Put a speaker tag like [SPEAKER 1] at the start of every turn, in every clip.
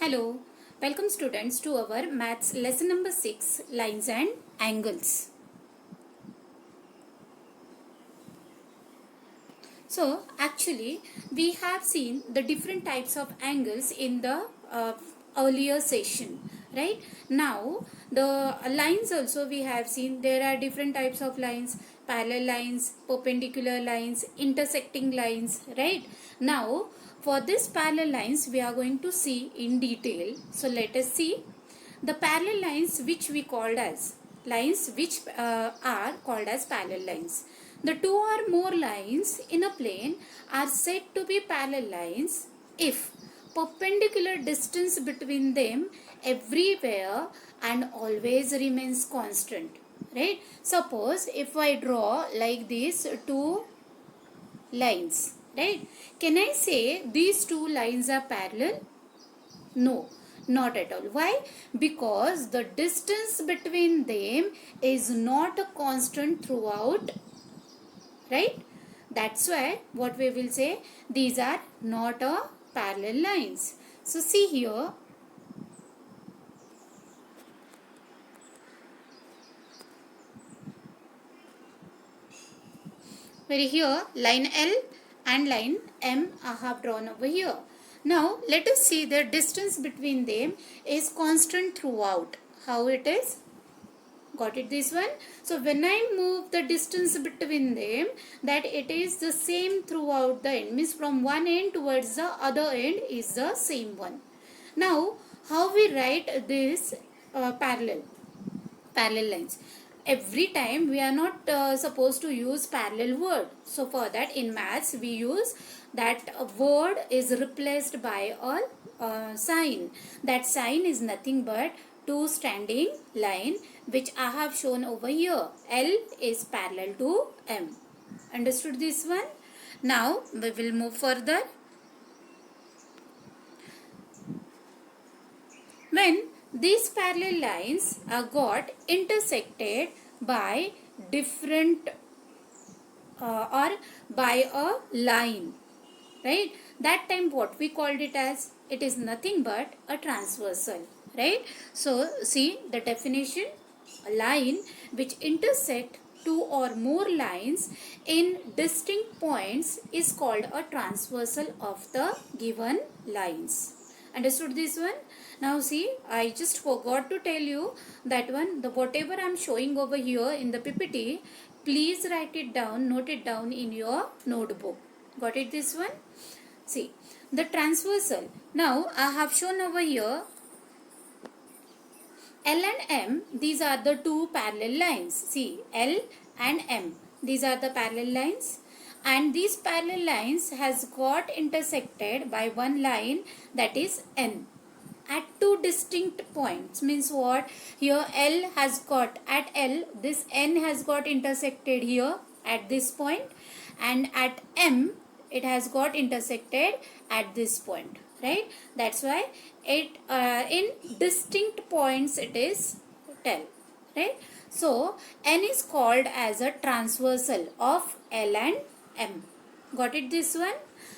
[SPEAKER 1] Hello, welcome students to our maths lesson number 6, lines and angles. So actually we have seen the different types of angles in the earlier session, right? Now the lines also we have seen there are different types of lines, parallel lines, perpendicular lines, intersecting lines, right? Now for this parallel lines we are going to see in detail. So let us see the parallel lines which we called as lines which are called as parallel lines. The two or more lines in a plane are said to be parallel lines if perpendicular distance between them everywhere and always remains constant. Right? Suppose if I draw like these two lines, right? Can I say these two lines are parallel? No, not at all. Why? Because the distance between them is not a constant throughout, right? That's why what we will say, these are not a parallel lines. So see here, very here line L and line M I have drawn over here. Now let us see the distance between them is constant throughout. How it is? Got it, this one? So when I move the distance between them, that it is the same throughout the end, means from one end towards the other end is the same one. Now how we write this parallel lines? Every time we are not supposed to use parallel word. So for that in maths we use that word is replaced by a sign. That sign is nothing but two standing line which I have shown over here. L is parallel to M. Understood this one? Now we will move further. When these parallel lines are got intersected by different or by a line, right? That time what we called it as? It is nothing but a transversal, right? So see the definition, a line which intersect two or more lines in distinct points is called a transversal of the given lines. Understood this one? Now see, I just forgot to tell you that one, the whatever I am showing over here in the PPT, please write it down, note it down in your notebook. Got it this one? See, the transversal. Now I have shown over here L and M, these are the two parallel lines. See, L and M, these are the parallel lines. And these parallel lines has got intersected by one line, that is N, at two distinct points. Means what? Here L has got, at L this N has got intersected here at this point, and at M it has got intersected at this point, right? That's why it in distinct points it is tell, right? So N is called as a transversal of L and M. Got it this one?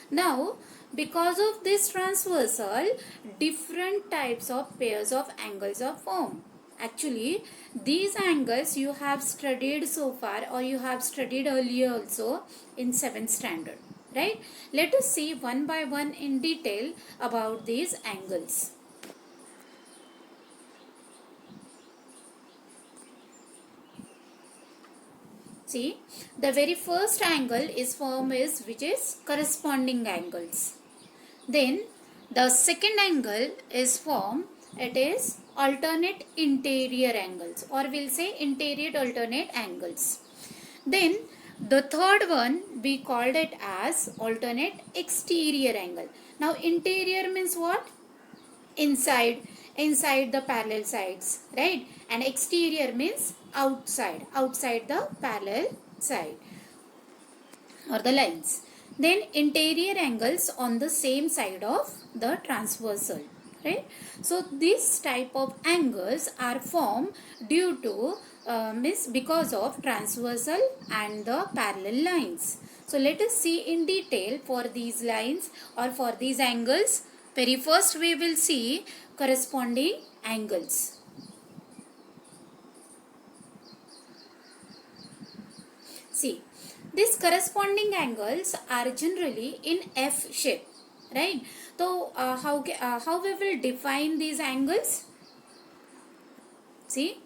[SPEAKER 1] Now because of this transversal, different types of pairs of angles are formed. Actually these angles you have studied so far, or you have studied earlier also in 7th standard, right? Let us see one by one in detail about these angles. See, the very first angle is formed is which is corresponding angles. Then the second angle is formed, it is alternate interior angles, or we'll say interior alternate angles. Then the third one we called it as alternate exterior angle. Now interior means what? Inside the parallel sides, right? And exterior means outside the parallel side or the lines. Then interior angles on the same side of the transversal, right? So this type of angles are formed due to means because of transversal and the parallel lines. So let us see in detail for these lines or for these angles Very first we will see corresponding angles. See, these corresponding angles are generally in F shape, right? So, how we will define these angles? See,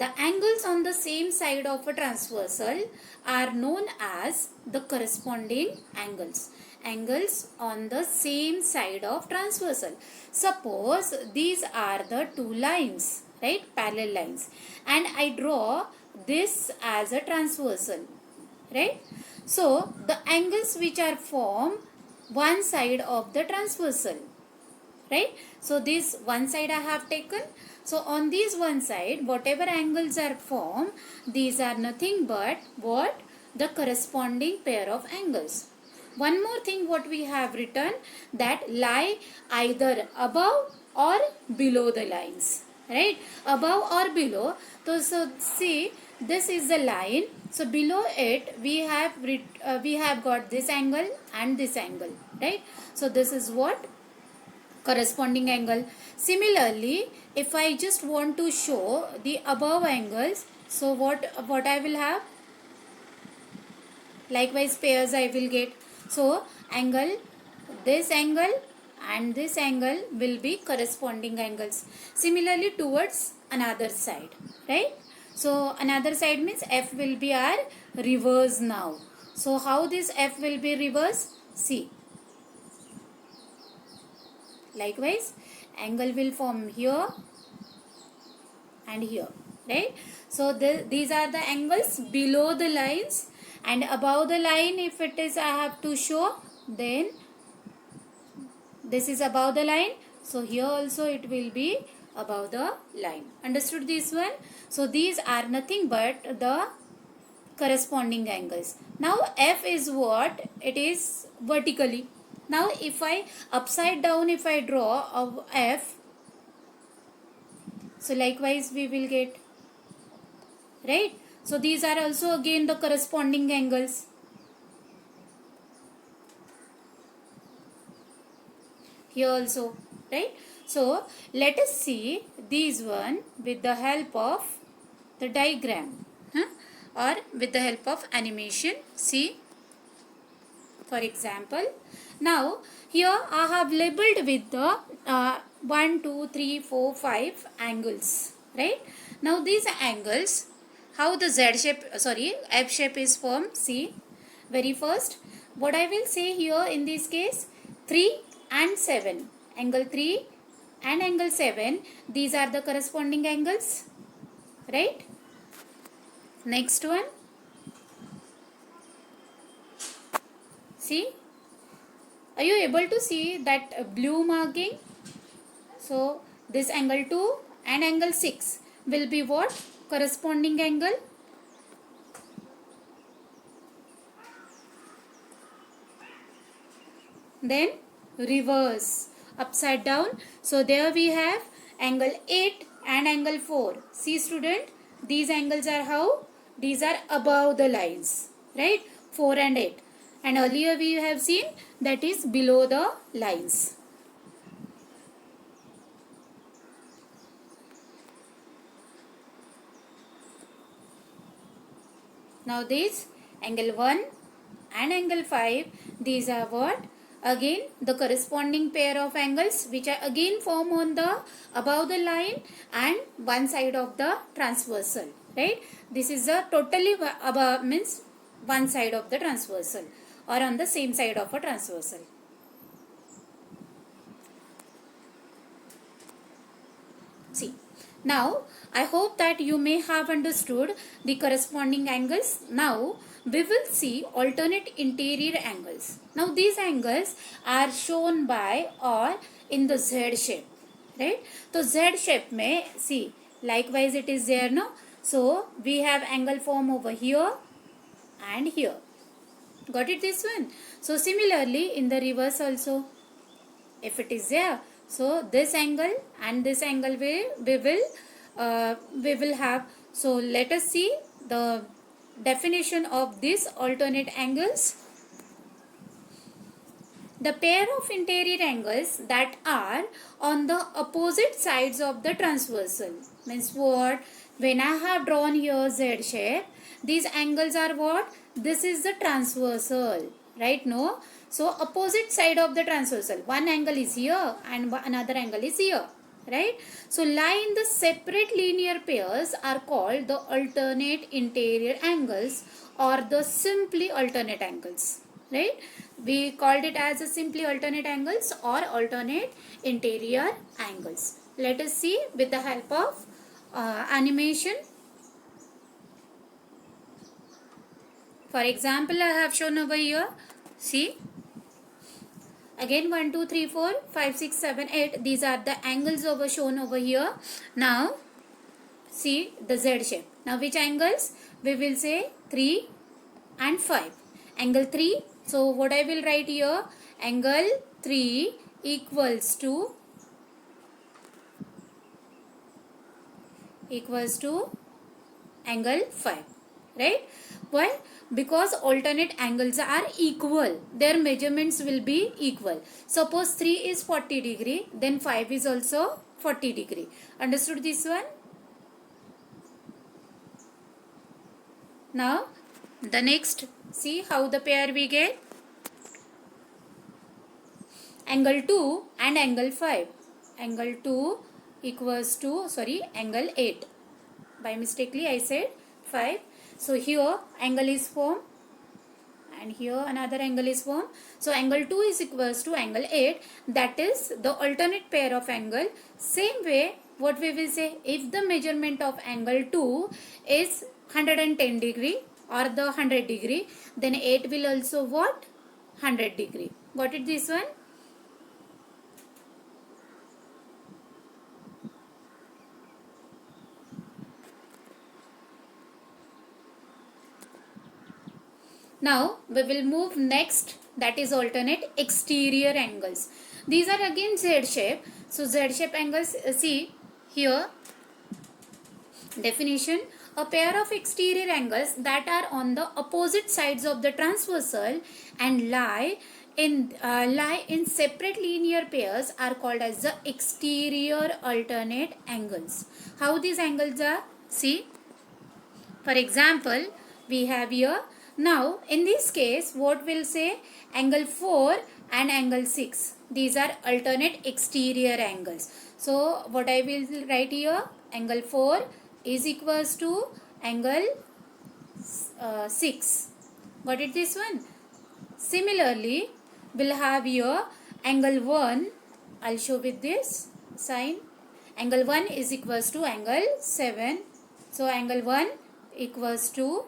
[SPEAKER 1] the angles on the same side of a transversal are known as the corresponding angles. Angles on the same side of transversal. Suppose these are the two lines, right? Parallel lines. And I draw this as a transversal, right? So, the angles which are formed one side of the transversal, right? So this one side I have taken. So on this one side, whatever angles are formed, these are nothing but what? The corresponding pair of angles. One more thing what we have written, that lie either above or below the lines, right? Above or below. So see, this is the line. So below it we have got this angle and this angle, right? So this is what? Corresponding angle. Similarly, if I just want to show the above angles, so what I will have? Likewise pairs I will get. So angle, this angle and this angle will be corresponding angles. Similarly towards another side, right? So another side means F will be our reverse now. So how this F will be reverse? See, likewise angle will form here and here, right? So these are the angles below the lines, and above the line if it is I have to show, then this is above the line. So here also it will be above the line. Understood this one? So these are nothing but the corresponding angles. Now F is what? It is vertically. Now if I upside down, if I draw of F, so likewise we will get, right? So these are also again the corresponding angles. Here also, right? So let us see these one with the help of the diagram, or with the help of animation. See, for example, now here I have labeled with the 1, 2, 3, 4, 5 angles, right? Now these angles, how the F shape is formed. See, very first, what I will say here in this case, 3 and 7, angle 3 and angle 7, these are the corresponding angles, right? Next one, see, are you able to see that blue marking? So this angle 2 and angle 6 will be what? Corresponding angle. Then reverse, upside down. So there we have angle 8 and angle 4. See student, these angles are how? These are above the lines, right? 4 and 8. And earlier we have seen that is below the lines. Now this angle 1 and angle 5, these are what? Again the corresponding pair of angles which are again form on the above the line and one side of the transversal, right? This is a totally above, means one side of the transversal or on the same side of a transversal. See, now I hope that you may have understood the corresponding angles. Now we will see alternate interior angles. Now these angles are shown by or in the Z shape, right? So Z shape may, see, likewise it is there, no? So we have angle form over here and here. Got it, this one? So similarly in the reverse also, if it is there, so this angle and this angle we will have. So let us see the definition of these alternate angles. the pair of interior angles that are on the opposite sides of the transversal. Means what? When I have drawn here Z shape, these angles are what? This is the transversal, right? No? So opposite side of the transversal. One angle is here and another angle is here, right? So lie in the separate linear pairs are called the alternate interior angles or the simply alternate angles, right? We called it as a simply alternate angles or alternate interior angles. Let us see with the help of animation. For example, I have shown over here. See, again 1 2 3 4 5 6 7 8, these are the angles over shown over here. Now see the Z shape. Now which angles? We will say 3 and 5. Angle 3. So what I will write here? Angle 3 equals to angle 5. Right? Why? Because alternate angles are equal. Their measurements will be equal. Suppose 3 is 40 degree, then 5 is also 40 degree. Understood this one? Now the next, see how the pair we get? Angle 2 and angle 5. Angle 2 equals to, angle 8. By mistakenly I said 5. So here angle is formed and here another angle is formed. So angle 2 is equals to angle 8. That is the alternate pair of angle. Same way, what we will say, if the measurement of angle 2 is 110 degree or the 100 degree, then 8 will also what? 100 degree. Got it this one? Now we will move next, that is alternate exterior angles. These are again Z shape. So Z shape angles, see here definition, a pair of exterior angles that are on the opposite sides of the transversal and lie in separate linear pairs are called as the exterior alternate angles. How these angles are? See, for example, we have here. Now, in this case, what will say? Angle 4 and angle 6. These are alternate exterior angles. So, what I will write here? Angle 4 is equals to angle 6. Got it this one? Similarly, we'll have here angle 1. I'll show with this sign. Angle 1 is equals to angle 7. So, angle 1 equals to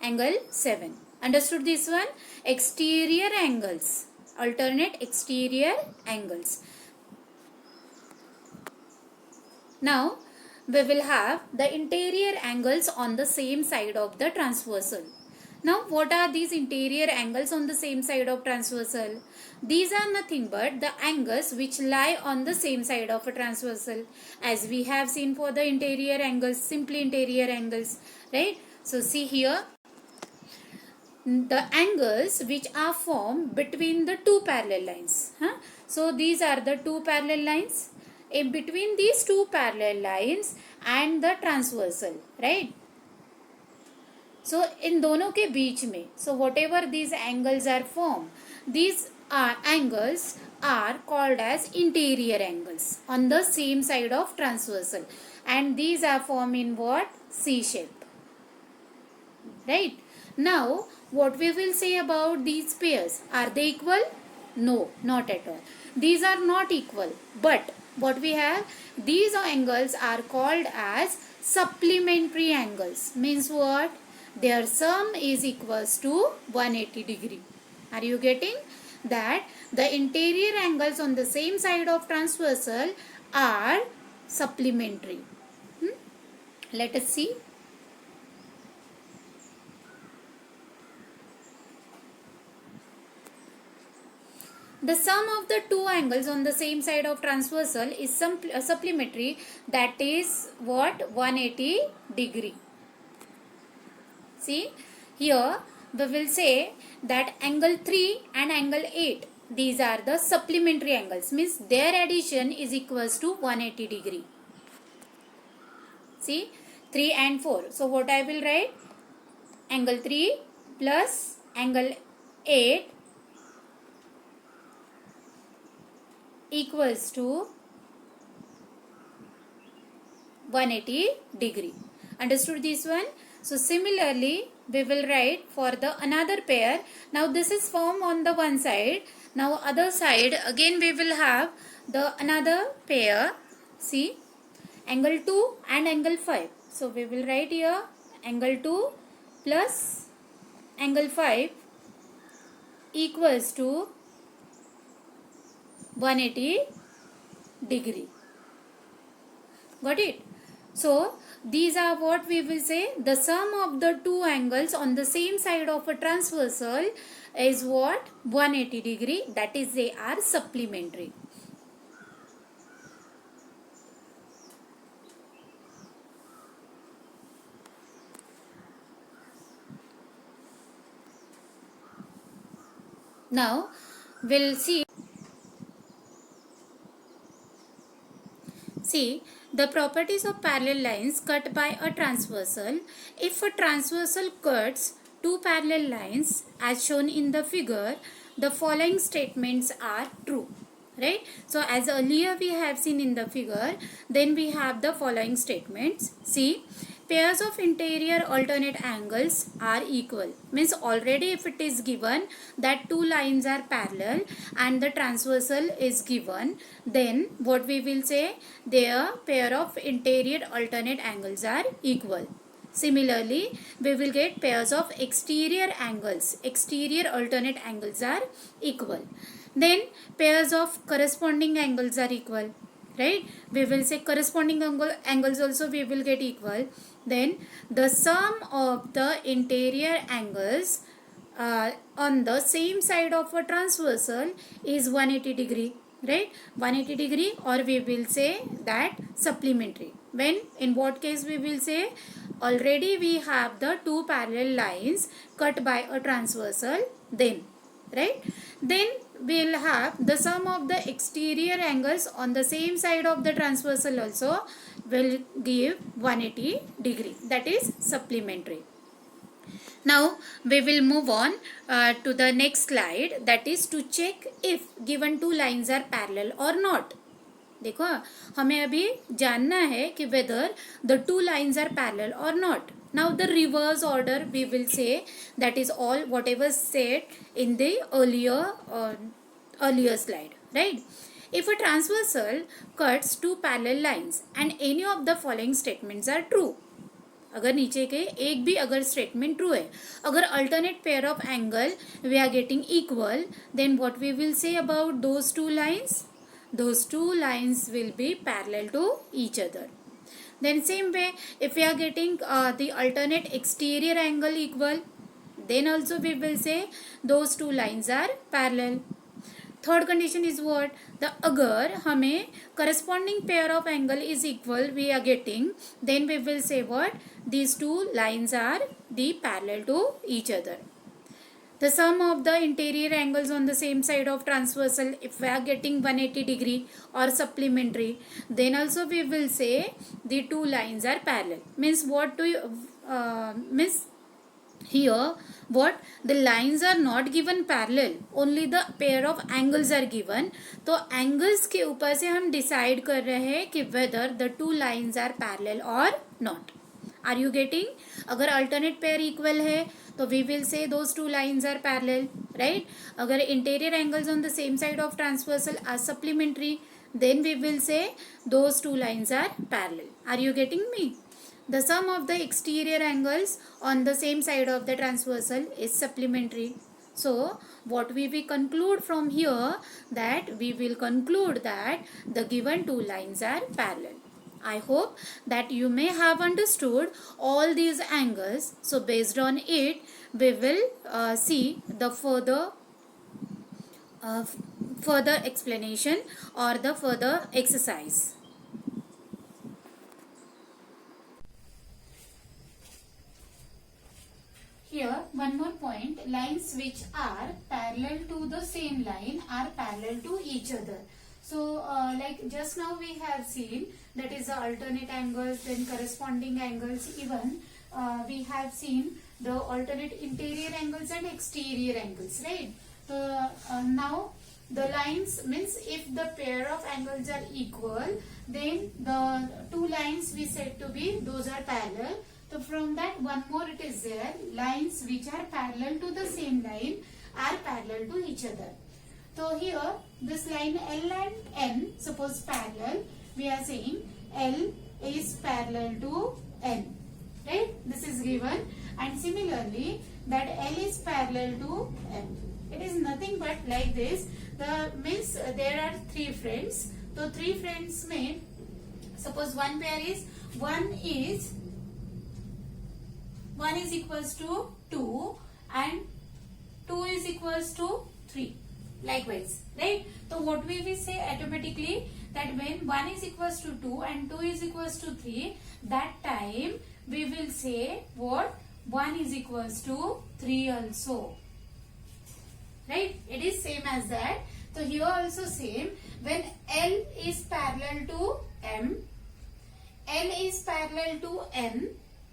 [SPEAKER 1] angle 7. Understood this one? Exterior angles. Alternate exterior angles. Now, we will have the interior angles on the same side of the transversal. Now, what are these interior angles on the same side of transversal? These are nothing but the angles which lie on the same side of a transversal, as we have seen for the interior angles, simply interior angles, right? So, see here, the angles which are formed between the two parallel lines. So, these are the two parallel lines. In between these two parallel lines and the transversal, right? So, in दोनों के बीच में, so whatever these angles are formed, these angles are called as interior angles on the same side of transversal, and these are formed in what? C shape, right? Now, what we will say about these pairs? Are they equal? No, not at all. These are not equal, but what we have, these angles are called as supplementary angles. Means what? Their sum is equals to 180 degree. Are you getting that? The interior angles on the same side of transversal are supplementary. Let us see. The sum of the two angles on the same side of transversal is supplementary, that is what? 180 degree. See here, we will say that angle 3 and angle 8, these are the supplementary angles, means their addition is equals to 180 degree. See, 3 and 4. So what I will write? Angle 3 plus angle 8 equals to 180 degree. Understood this one? So similarly, we will write for the another pair. Now this is formed on the one side. Now other side again we will have the another pair. See, angle 2 and angle 5. So we will write here angle 2 plus angle 5 equals to 180 degree. Got it? So these are what we will say, the sum of the two angles on the same side of a transversal is what? 180 degree. That is, they are supplementary. Now we'll see the properties of parallel lines cut by a transversal. If a transversal cuts two parallel lines as shown in the figure, the following statements are true. Right? So as earlier we have seen in the figure, then we have the following statements. See, pairs of interior alternate angles are equal. Means already if it is given that two lines are parallel and the transversal is given, then what we will say, their pair of interior alternate angles are equal. Similarly, we will get pairs of exterior angles. Exterior alternate angles are equal. Then pairs of corresponding angles are equal. Right? We will say corresponding angles also we will get equal. Then the sum of the interior angles on the same side of a transversal is 180 degree. Right? 180 degree, or we will say that supplementary. When, in what case we will say, already we have the two parallel lines cut by a transversal, then, right? Then we will have the sum of the exterior angles on the same side of the transversal also will give 180 degree. That is supplementary. Now we will move on to the next slide, that is to check if given two lines are parallel or not. देखो, हमें अभी जानना है कि whether the two lines are parallel or not. Now the reverse order we will say, that is all whatever said in the earlier slide, right? If a transversal cuts two parallel lines and any of the following statements are true, अगर नीचे के एक भी अगर statement true है, अगर alternate pair of angle we are getting equal, then what we will say about those two lines, those two lines will be parallel to each other. Then same way, if we are getting the alternate exterior angle equal, then also we will say those two lines are parallel. Third condition is what? The अगर हमें corresponding pair of angle is equal we are getting, then we will say what? These two lines are the parallel to each other. The sum of the interior angles on the same side of transversal, if we are getting 180 degree or supplementary, then also we will say the two lines are parallel. Means what do you means here what? The lines are not given parallel, only the pair of angles are given. तो angles के ऊपर से हम decide कर रहे हैं कि whether the two lines are parallel or not. Are you getting? अगर alternate pair equal है तो we will say those two lines are parallel, right? अगर interior angles on the same side of transversal are supplementary, then we will say those two lines are parallel. Are you getting me? The sum of the exterior angles on the same side of the transversal is supplementary. So what we will conclude from here, that we will conclude that the given two lines are parallel. I hope that you may have understood all these angles. So based on it, we will see the further explanation or the further exercise. Here one more point. lines which are parallel to the same line are parallel to each other. So like just now we have seen, that is the alternate angles, then corresponding angles, even we have seen the alternate interior angles and exterior angles, right? So now the lines means if the pair of angles are equal, then the two lines we said to be those are parallel. So from that one more it is there, lines which are parallel to the same line are parallel to each other. So here this line L and N, suppose parallel, we are saying L is parallel to N, right? This is given, and similarly that L is parallel to M. It is nothing but like this. The means there are three friends. So three friends made. Suppose one pair is 1 is equals to 2 and 2 is equals to 3. Likewise, right? So what we will say automatically, that when 1 is equals to 2 and 2 is equals to 3, that time we will say what? 1 is equals to 3 also. Right? It is same as that. So here also same. When L is parallel to M, L is parallel to N,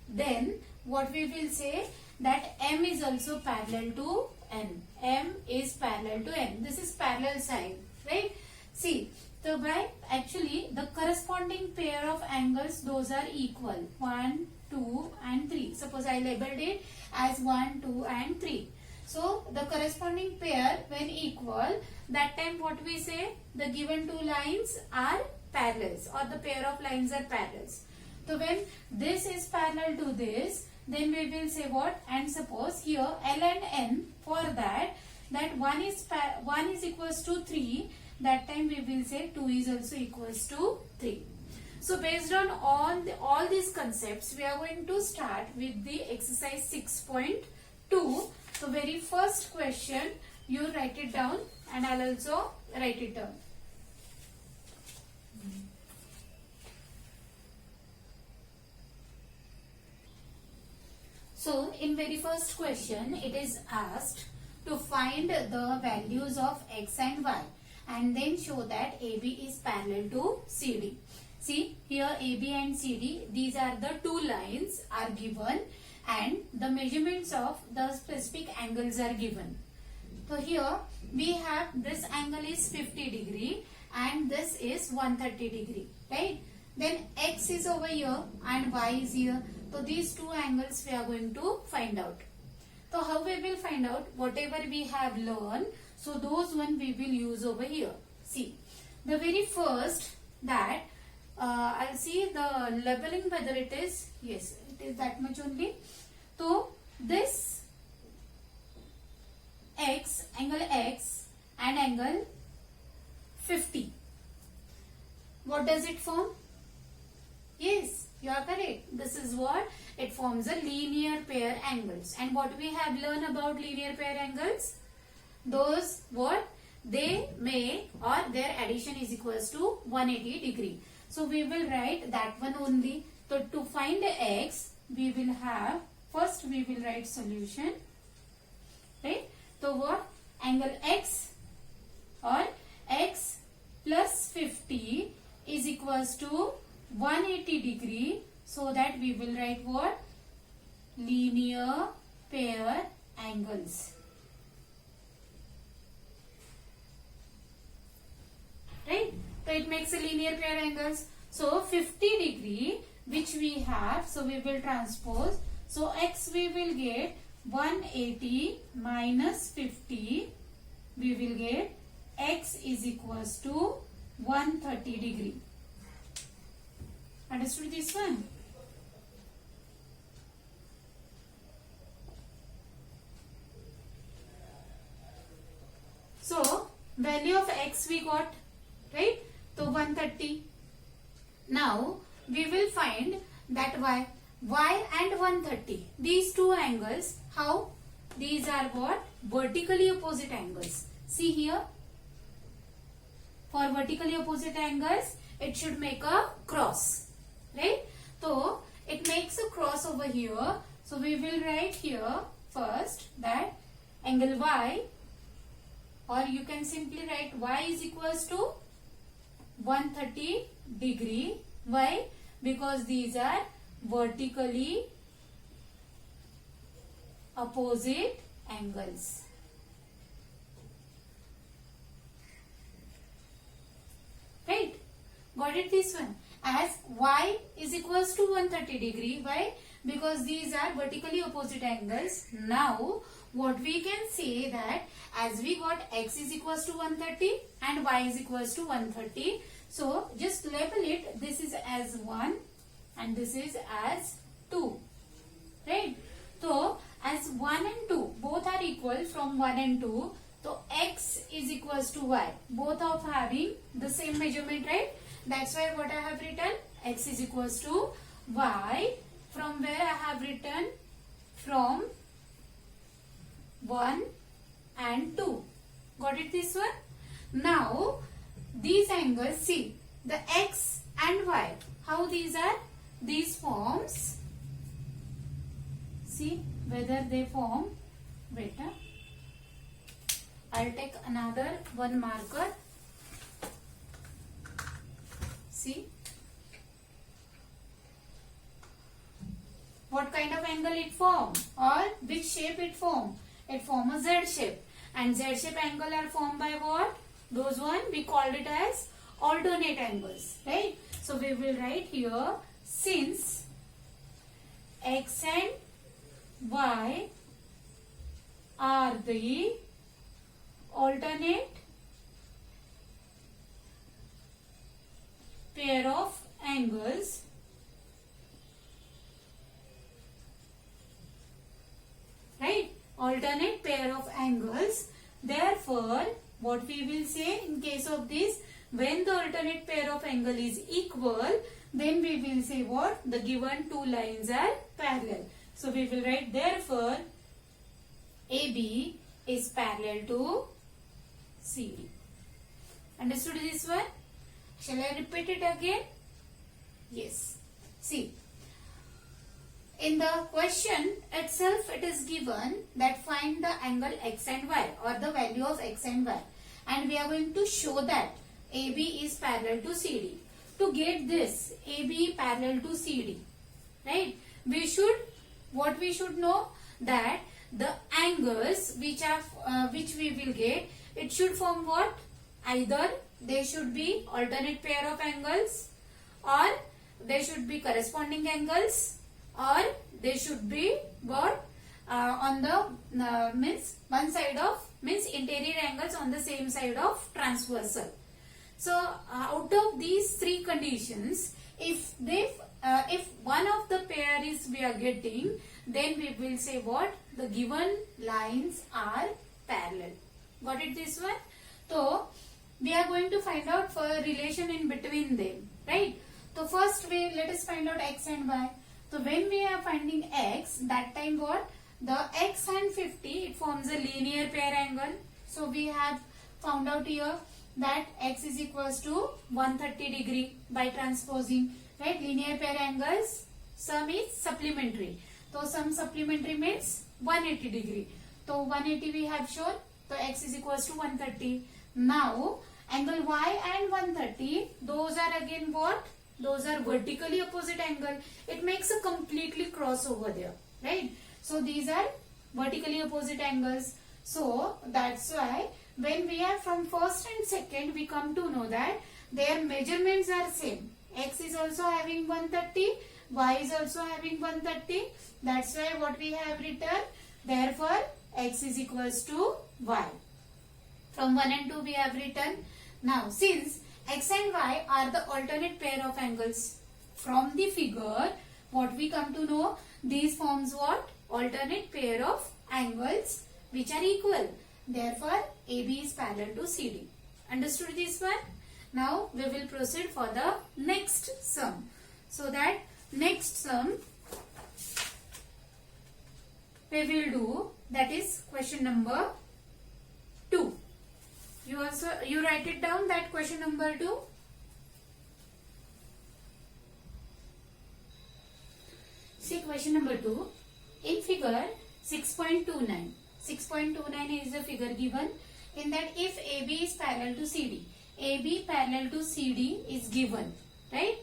[SPEAKER 1] then what we will say, that M is also parallel to N. M is parallel to N. This is parallel sign, right? See, so by actually the corresponding pair of angles, those are equal. 1, 2 and 3. Suppose I labeled it as 1, 2 and 3. So the corresponding pair when equal, that time what we say, the given two lines are parallels, or the pair of lines are parallels. So when this is parallel to this, then we will say what? And suppose here L and N, for that 1 is equals to 3, that time we will say 2 is also equals to 3. So based on all these concepts, we are going to start with the exercise 6.2. So very first question, you write it down and I'll also write it down. So in very first question, it is asked to find the values of x and y and then show that AB is parallel to CD. See here AB and CD, these are the two lines are given and the measurements of the specific angles are given. So here we have this angle is 50 degree and this is 130 degree, right? Then x is over here and y is here. So these two angles we are going to find out. So how we will find out? Whatever we have learned, so those one we will use over here. See, the very first that I'll see the leveling whether it is, yes, it is that much only. So this x, angle x and angle 50. What does it form? Yes, you are correct. This is what? It forms a linear pair angles. And what we have learned about linear pair angles? Those what? They make or their addition is equals to 180 degree. So we will write that one only. So to find x, we will have, first we will write solution. Right? So what? Angle x or x plus 50 is equals to 180 degree. So that we will write what? Linear pair angles. Right? So it makes a linear pair angles. So 50 degree which we have, so we will transpose. So x we will get 180 minus 50, we will get x is equals to 130 degree. Understood this one? So value of x we got, right? So 130. Now we will find that y and 130. These two angles, how? These are what? Vertically opposite angles. See here. For vertically opposite angles, it should make a cross. Right? So it makes a cross over here. So we will write here first that angle y, or you can simply write y is equals to 130 degree. Why? Because these are vertically opposite angles. Right? Got it, this one? As y is equals to 130 degree. Why? Because these are vertically opposite angles. Now what we can say that as we got x is equals to 130 and y is equals to 130. So just label it, this is as 1 and this is as 2. Right? So as 1 and 2 both are equal from 1 and 2. So x is equals to y. Both of having the same measurement, right? That's why what I have written, x is equals to y. From where I have written from 1 and 2. Got it, this one? Now these angles, see the x and y, how these are? These forms, see whether they form better. I'll take another one marker. See what kind of angle it form or which shape it form. It form a Z shape, and Z shape angle are formed by what? Those one we called it as alternate angles, right? So we will write here, since x and y are the alternate pair of angles, right? Alternate pair of angles. Therefore, what we will say in case of this, when the alternate pair of angle is equal, then we will say what? The given two lines are parallel. So we will write, therefore AB is parallel to CD. Understood this one? Shall I repeat it again? Yes. See, in the question itself it is given that find the angle x and y, or the value of x and y, and we are going to show that AB is parallel to CD. To get this AB parallel to CD, right, we should, what we should know, that the angles which we will get, it should form what? Either they should be alternate pair of angles, or they should be corresponding angles, or they should be what? On the means one side of, means interior angles on the same side of transversal. So out of these three conditions, if one of the pair is we are getting, then we will say what? The given lines are parallel. Got it, this one? So we are going to find out for a relation in between them, right? So first let us find out x and y. So when we are finding x, that time what? The x and 50, it forms a linear pair angle. So we have found out here that x is equals to 130 degree by transposing, right? Linear pair angles, sum is supplementary. So sum supplementary means 180 degree. So 180 we have shown. So x is equals to 130. Now angle y and 130, those are again what? Those are vertically opposite angle. It makes a completely cross over there, right? So these are vertically opposite angles. So that's why when we are from first and second, we come to know that their measurements are same. X is also having 130, y is also having 130. That's why what we have written, therefore x is equals to y. From 1 and 2 we have written. Now since x and y are the alternate pair of angles, from the figure what we come to know, these forms what? Alternate pair of angles which are equal. Therefore AB is parallel to CD. Understood this one? Now we will proceed for the next sum. So that next sum we will do, that is question number 2. You write it down, that question number 2. See question number 2. In figure 6.29, 6.29 is the figure given. In that, if AB is parallel to CD, AB parallel to CD is given, right?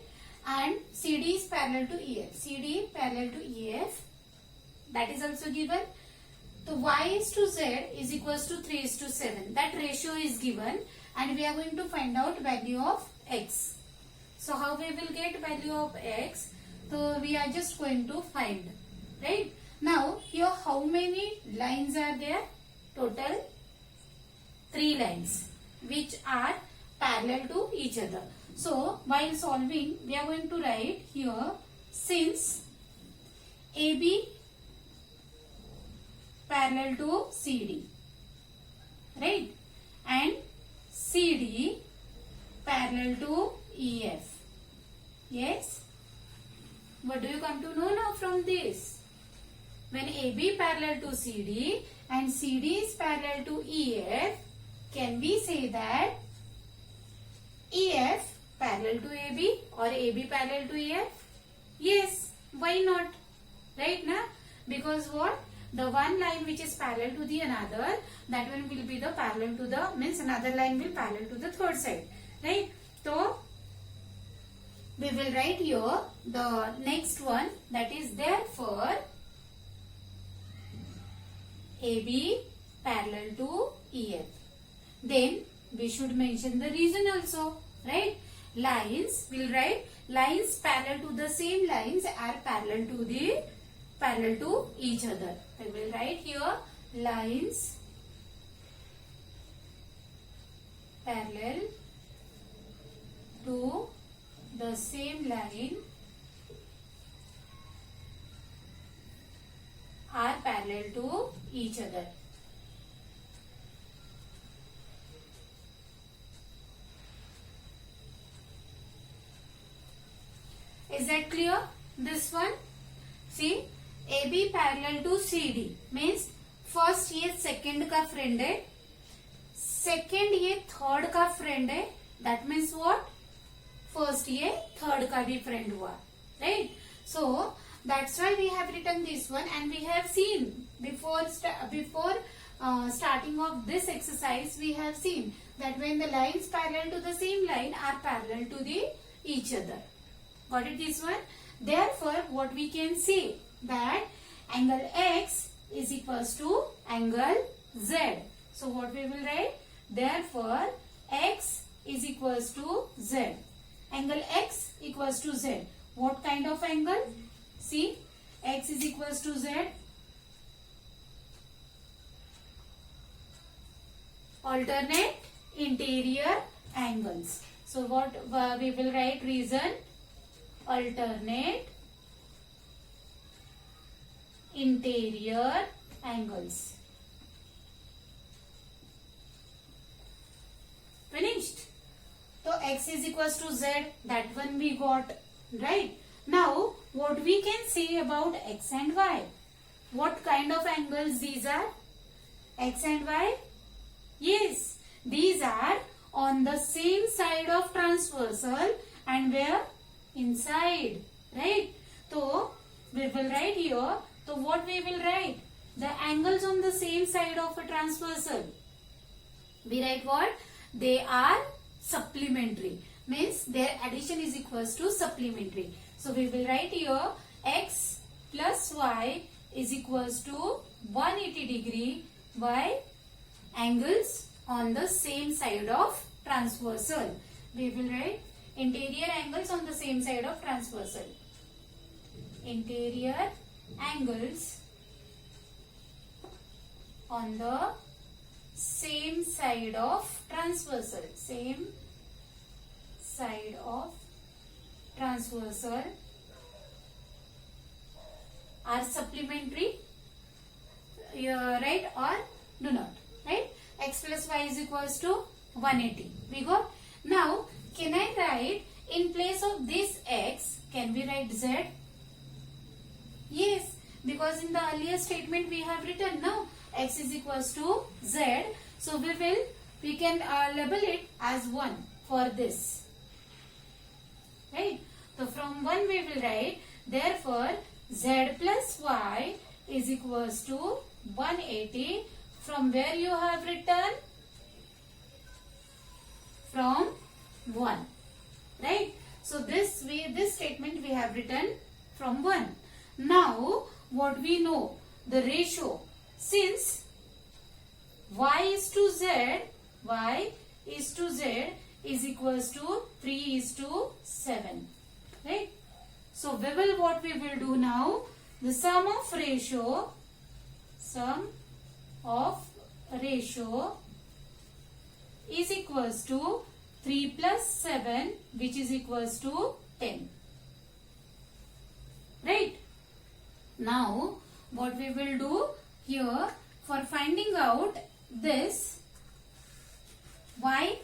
[SPEAKER 1] And CD is parallel to EF. CD parallel to EF, that is also given. So y is to z is equals to 3 is to 7. That ratio is given, and we are going to find out value of x. So how we will get value of x? So we are just going to find, right? Now here how many lines are there? Total 3 lines which are parallel to each other. So while solving, we are going to write here, since AB parallel to CD, right, and CD parallel to EF. Yes, what do you come to know now from this? When AB parallel to CD and CD is parallel to EF, can we say that EF parallel to AB or AB parallel to EF? Yes, why not? Right now, because what? The one line which is parallel to the another, that one will be the parallel to the, means another line will parallel to the third side, right? So we will write here the next one, that is therefore AB parallel to EF. Then we should mention the reason also, right? Lines, we'll write lines parallel to the same lines are parallel to each other. I will write here lines parallel to the same line are parallel to each other. Is that clear? This one, see, AB parallel to CD means first ये second का friend है, second ये third का friend है. That means what? First ये third का भी friend हुआ, right? So that's why we have written this one, and we have seen before starting of this exercise, we have seen that when the lines parallel to the same line are parallel to the each other. Got it, this one? Therefore, what we can say that angle X is equals to angle Z. So what we will write? Therefore, X is equals to Z. Angle X equals to Z. What kind of angle? See, X is equals to Z. Alternate interior angles. So what we will write? Reason, alternate interior angles. Finished. So X is equals to Z, that one we got, right? Now what we can say about X and Y? What kind of angles these are? X and Y? Yes, these are on the same side of transversal and where? Inside, right? So we will write here. So what we will write? The angles on the same side of a transversal. We write what? They are supplementary. Means their addition is equals to supplementary. So we will write here X plus Y is equals to 180 degree by angles on the same side of transversal. We will write interior angles on the same side of transversal. Interior angles on the same side of transversal. Same side of transversal are supplementary, right, or do not, right? X plus Y is equals to 180. We got. Now can I write in place of this X, can we write Z? Yes, because in the earlier statement we have written now X is equals to Z. So we can label it as 1 for this, right? So from 1 we will write therefore Z plus Y is equals to 180. From where you have written? From 1. Right? So this statement we have written from 1. Now what we know? The ratio. Since y is to z is equals to 3:7. Right? So what we will do now? The sum of ratio is equals to 3 plus 7, which is equals to 10. Right? Now what we will do here, for finding out this y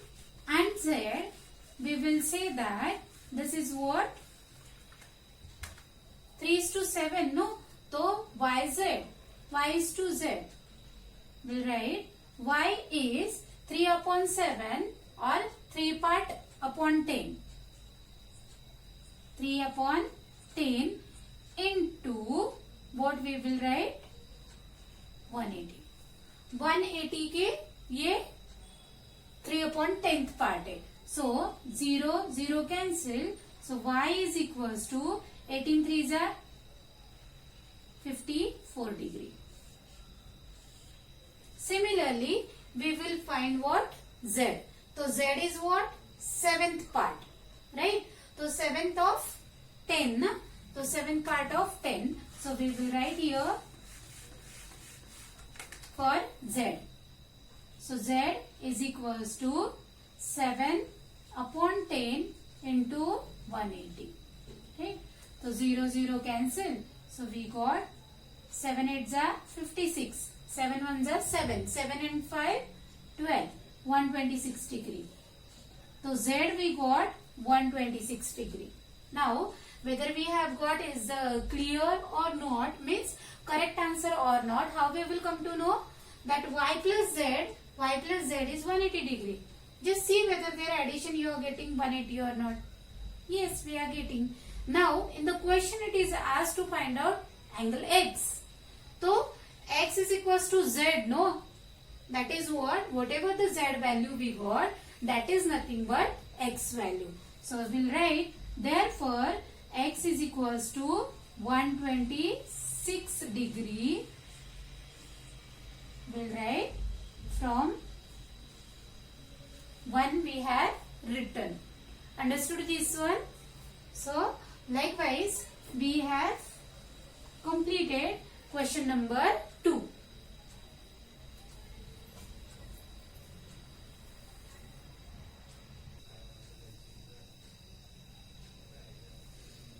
[SPEAKER 1] and z, we will say that this is what? 3:7, no? So y is to z. We'll write y is 3 upon 7 or 3 part upon 10. 3 upon 10 into what we will write? 180. 180 के ये 3 upon 10th part है. So 0 cancel. So y is equals to 18 3s are 54 degree. Similarly, we will find what? Z. So Z is what? 7th part. Right? So 7th of 10. So 7th part of 10. So we will write here for Z. So Z is equals to 7 upon 10 into 180. Okay. So 0 cancel. So we got 7 8s are 56. 7 1s are 7. 7 and 5 12. 126 degree. So Z we got 126 degree. Now whether we have got is clear or not, means correct answer or not, how we will come to know that y plus z is 180 degree. Just see whether their addition you are getting 180 or not. Yes, we are getting. Now in the question it is asked to find out angle x. So x is equals to z, no? That is what? Whatever the z value we got, that is nothing but x value. So we will write, therefore x is equals to 126 degree. We will write from 1 we have written. Understood this one? So likewise we have completed question number 2.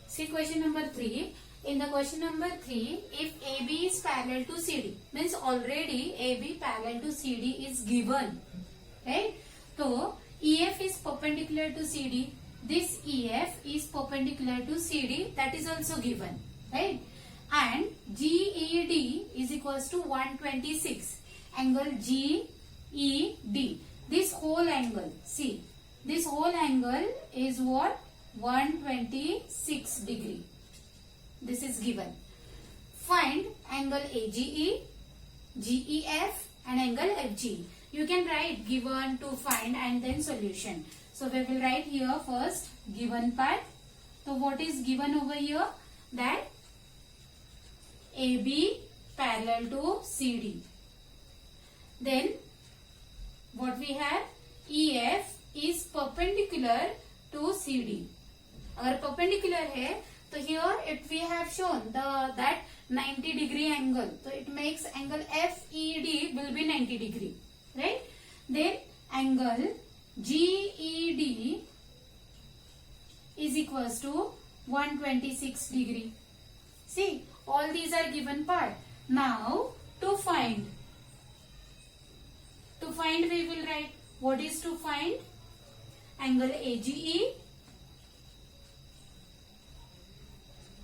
[SPEAKER 1] See question number 3. In the question number 3, if AB is parallel to CD, means already AB parallel to CD is given. Right? So EF is perpendicular to CD. This EF is perpendicular to CD. That is also given. Right? And GED is equals to 126. Angle GED. This whole angle. See. This whole angle is what? 126 degree. This is given. Find angle AGE, GEF and angle FGE. You can write given, to find and then solution. So we will write here first given part. So what is given over here? That AB parallel to CD. Then what we have? EF is perpendicular to CD. अगर perpendicular है तो here it we have shown that 90 degree angle. So it makes angle FED will be 90 degree. Right? Then angle GED is equals to 126 degree. See, all these are given part. Now to find we will write, what is to find? Angle AGE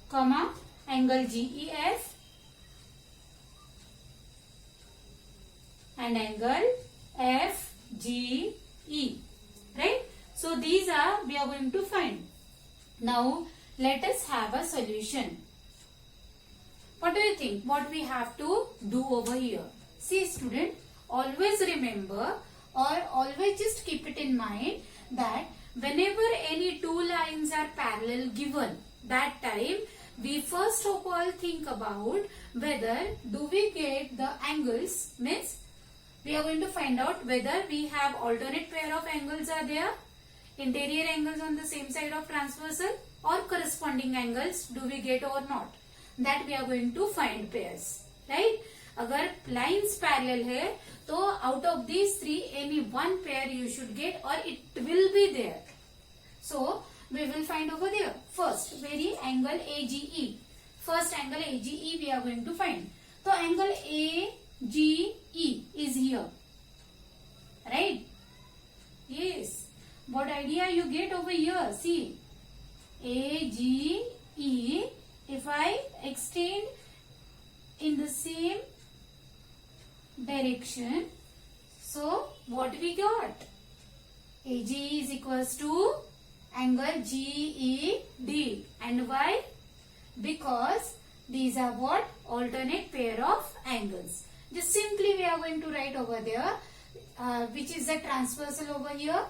[SPEAKER 1] comma angle GEF and angle FGE. Right? So these are we are going to find. Now let us have a solution. What do you think? What we have to do over here? See student, always remember or always just keep it in mind that whenever any two lines are parallel given, that time we first of all think about whether do we get the angles, means we are going to find out whether we have alternate pair of angles are there, interior angles on the same side of transversal, or corresponding angles do we get or not. That we are going to find pairs, right? अगर lines parallel है तो out of these three any one pair you should get or it will be there. So we will find over there. First, very angle AGE. First angle AGE we are going to find. So angle AGE is here, right? Yes. What idea you get over here? See, AGE. If I extend in the same direction, so what we got? AGE is equals to angle GED. And why? Because these are what? Alternate pair of angles. Just simply we are going to write over there which is the transversal over here.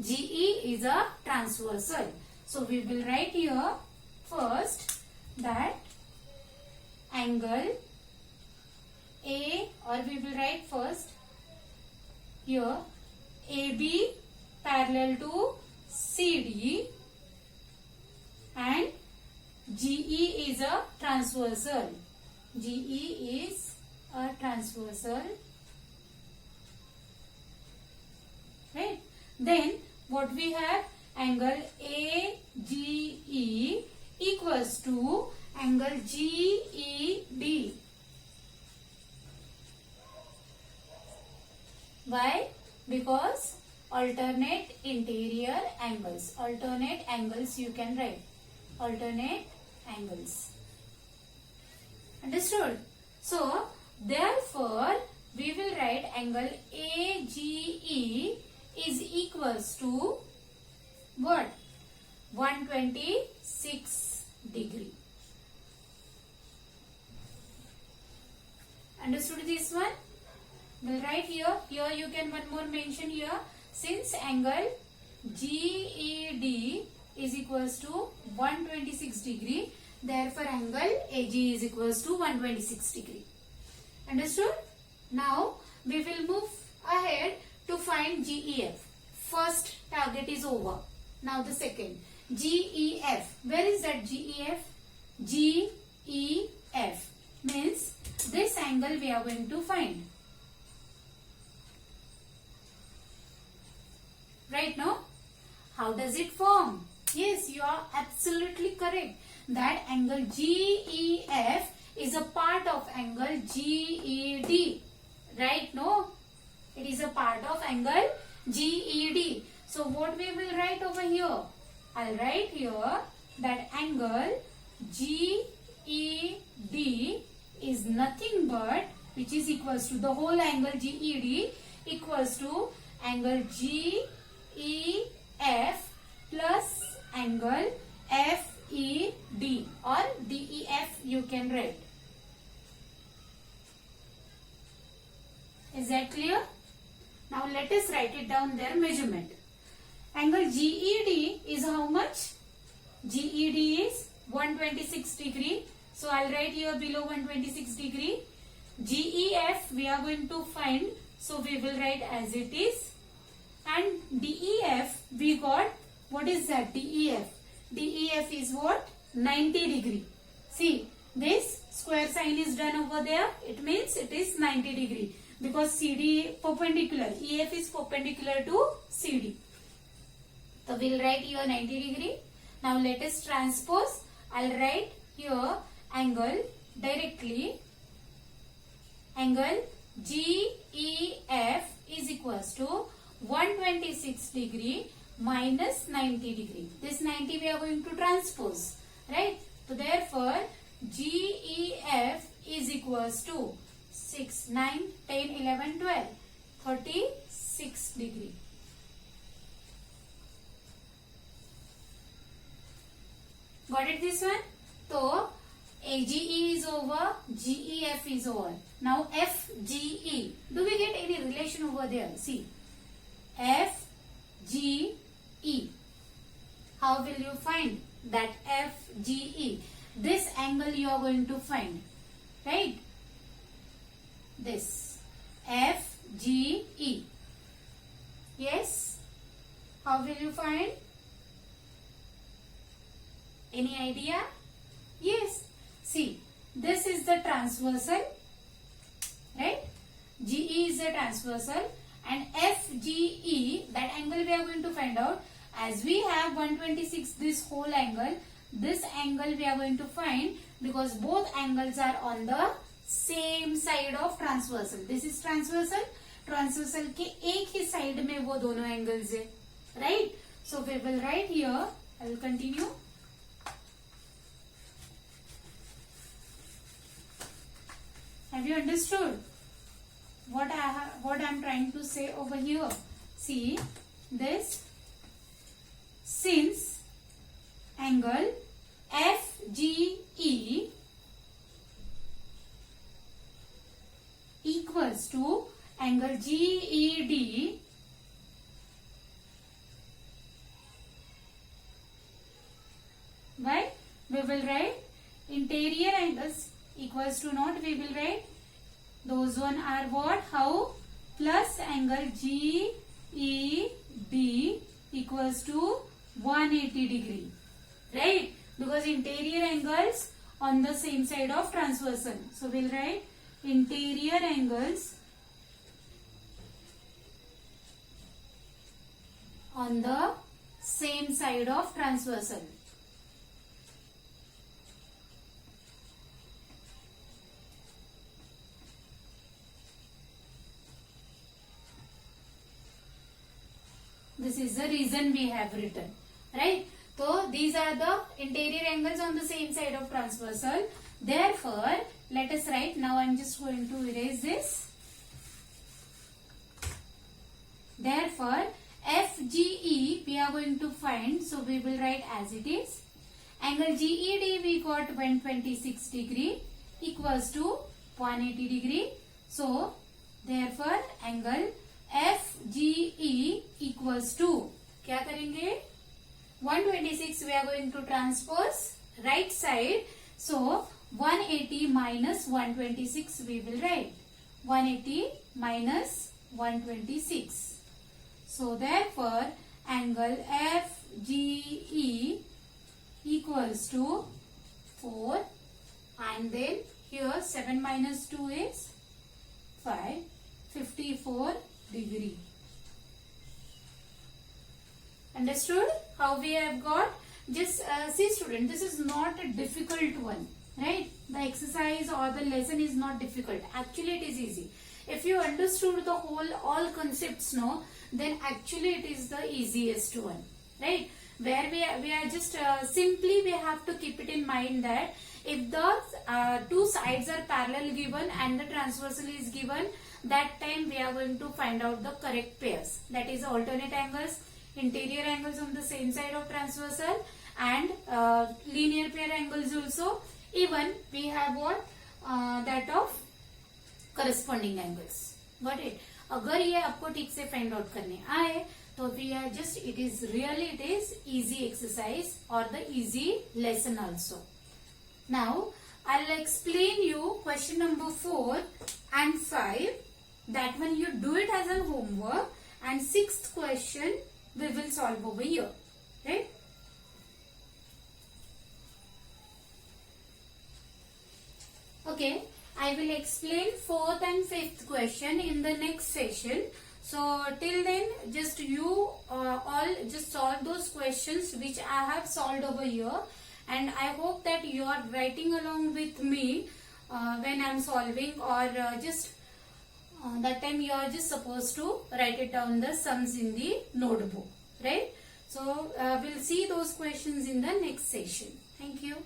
[SPEAKER 1] GE is a transversal. So we will write here first that angle A, or we will write first here AB parallel to CD and GE is a transversal. GE is a transversal, right? Then what we have, angle AGE equals to angle GED. Why? Because alternate interior angles. Alternate angles you can write. Alternate angles. Understood? So, therefore, we will write angle AGE is equals to what? 126 degree. Understood this one? We'll write here. Here you can one more mention here. Since angle GED is equals to 126 degree, therefore angle AG is equals to 126 degree. Understood? Now we will move ahead to find GEF. First target is over. Now the second. GEF. Where is that GEF? GEF means this angle we are going to find. Right now? How does it form? Yes, you are absolutely correct. That angle GEF is a part of angle GED. Right? No? It is a part of angle GED. So what we will write over here? I'll write here that angle GED is nothing but, which is equals to the whole angle GED equals to angle GEF plus angle FED or DEF you can write. Is that clear? Now let us write it down their measurement. Angle GED is how much? GED is 126 degree. So I'll write here below 126 degree. GEF we are going to find. So we will write as it is. And DEF we got, what is that DEF? DEF is what? 90 degree. See, this square sign is done over there. It means it is 90 degree. Because CD perpendicular. EF is perpendicular to CD. So we'll write here 90 degree. Now let us transpose. I'll write here angle directly. Angle GEF is equals to 126 degree minus 90 degree. This 90 we are going to transpose. Right? So therefore GEF is equals to 6, 9, 10, 11, 12, 36 degree. Got it this one? So AGE is over, GEF is over. Now FGE. Do we get any relation over there? See, FGE. How will you find that FGE? This angle you are going to find, right? This FGE. Yes. How will you find? Any idea? Yes. See, this is the transversal, right? GE is the transversal, and FGE, that angle we are going to find out. As we have 126, this whole angle, this angle we are going to find, because both angles are on the same side of transversal. This is transversal. Transversal के एक ही side में वो दोनों angles है, right? So we will write here. I will continue. Have you understood what I'm trying to say over here? See this. Since angle FGE equals to angle GED, right? We will write interior angles equals to not, we will write those one are what? How? Plus angle GED equals to 180 degree, right? Because interior angles on the same side of transversal. So we'll write interior angles on the same side of transversal. This is the reason we have written, right? So these are the interior angles on the same side of transversal. Therefore, let us write. Now I am just going to erase this. Therefore, FGE we are going to find. So we will write as it is. Angle GED we got 126 degree equals to 180 degree. So therefore, angle FGE equals to, क्या करेंगे? 126 we are going to transpose right side. So 180 minus 126 we will write. 180 minus 126. So therefore angle FGE equals to 4, and then here 7 minus 2 is 5, 54 degree. Understood how we have got? Just see student, this is not a difficult one, right? The exercise or the lesson is not difficult. Actually it is easy. If you understood the whole all concepts now, then actually it is the easiest one, right? Where we are just simply we have to keep it in mind that if the two sides are parallel given and the transversal is given, that time we are going to find out the correct pairs. That is alternate angles, interior angles on the same side of transversal, and linear pair angles also. Even we have what that of corresponding angles. Got it? अगर ये आपको ठीक से find out करने आए तो we are just it is easy exercise or the easy lesson also. Now I'll explain you question number 4 and 5. That one you do it as a homework, and 6th question we will solve over here, right? Okay, I will explain 4th and 5th question in the next session. So till then, just you all just solve those questions which I have solved over here, and I hope that you are writing along with me when I am solving, or that time you are just supposed to write it down the sums in the notebook, right? So we'll see those questions in the next session. Thank you.